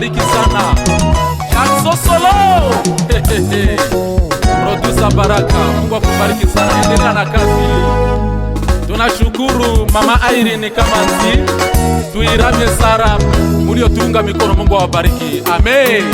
awabariki sana. Jackson Solo Producer Baraka, Mungu akubariki sana, endelea na kazi. Tunashukuru Mama Irene Kamanzi, Tuirame Sara, muliotunga mikono, Mungu awabariki. Amen.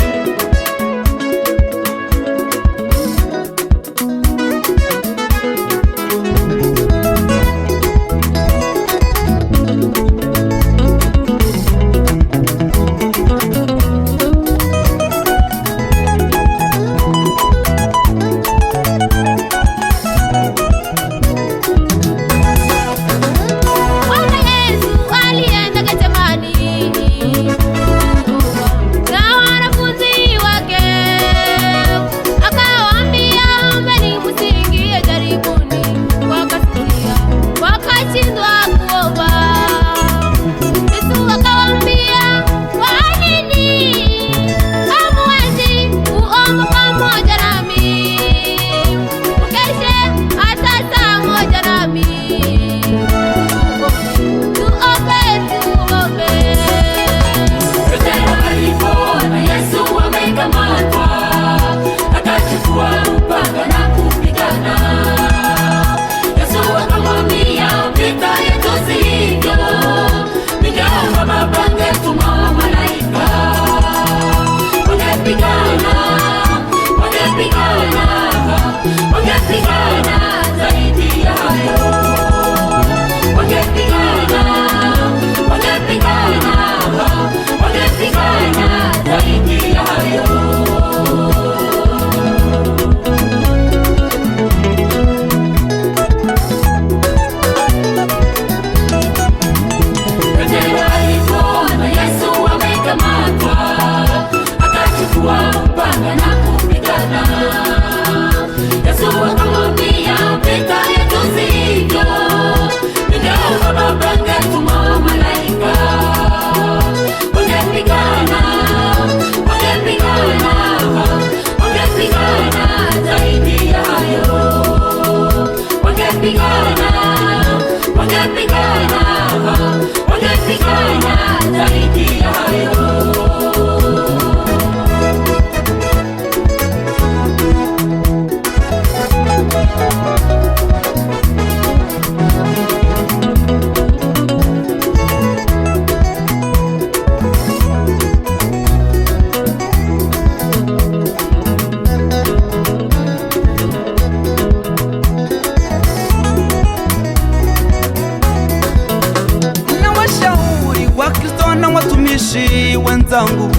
Wenzangu,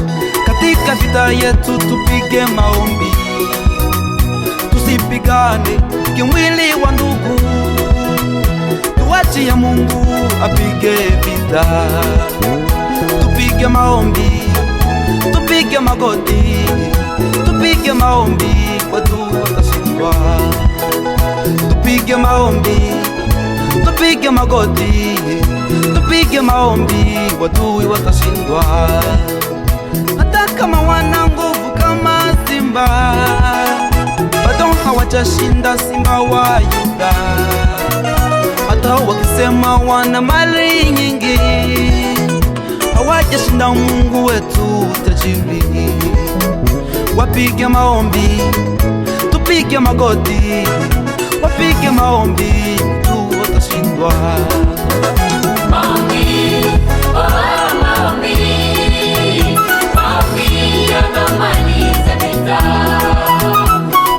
katika vita yetu tupige maombi, tusipigane kimwili wa ndugu, tuachie Mungu apige vita. Tupige maombi, tupige magoti, tupige maombi, watu watashindwa. Tupige maombi, tupige magoti, tupige maombi, watu watashindwa. Hata kama wana nguvu kama simba, bado hawajashinda simba wa Yuda. Hata wakisema wana mali nyingi, hawajashinda Mungu wetu tajiri. Wapige maombi, tupige magoti, wapige maombi, watu watashindwa. Maombi, oh maombi, maombi yanamaliza vita.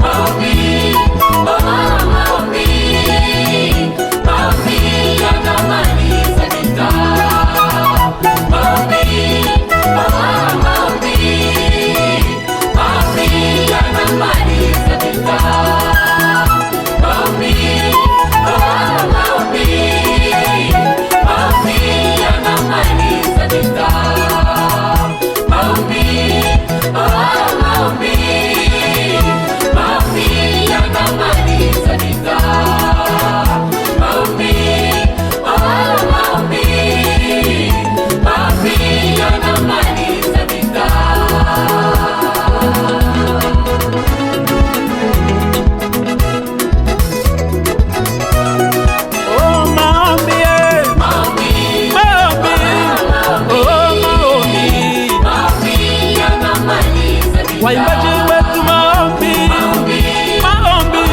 Maombi, oh maombi, maombi yanamaliza vita. Maombi, oh maombi, maombi yanamaliza vita. Maombi, oh maombi. waimbaji wetu maombi, maombi,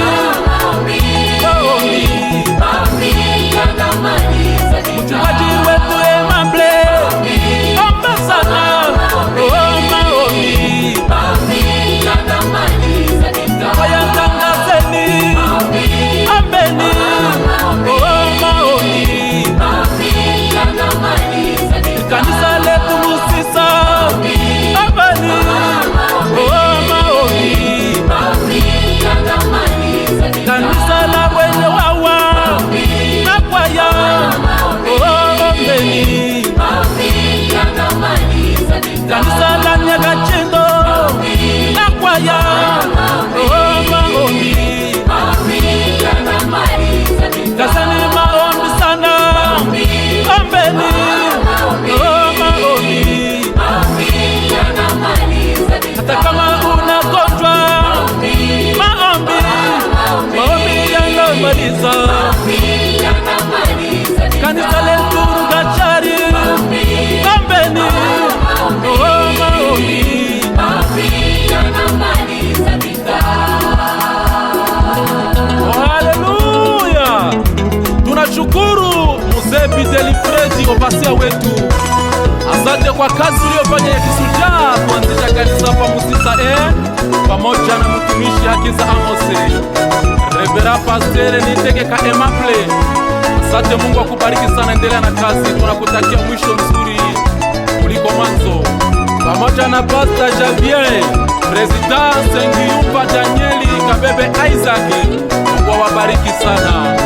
maombi, mchungaji wetu Aimable, omba sana, maombi, wayatangazeni, ombeni, maombi, kanisa letu Musisa, ombeni, maombi, kanisa la wenye wawa na kwaya, ombeni, kanisa la Nyagachindo na kwaya, maombi, kasani maombi sana, ombeni, maombi, hata kama unagonjwa, maombi, maombi yanamaliza. Kanisa letu Rugachari, ombeni, maombi, haleluya. Tunashukuru Mzee Bideli Fredi Obasia wetu, asante kwa kazi uliyofanya ya kisujaa kuanzisha kanisa hapa Musisa pamoja na mtumishi Hakiza Amose, Rebera Pastere Nitegeka Aimable. Asante, Mungu akubariki sana, endelea na kazi, tunakutakia mwisho mzuri kuliko mwanzo, pamoja na Pastor Javier, President Sengiyumba Danieli Kabebe Isaac. Mungu awabariki sana.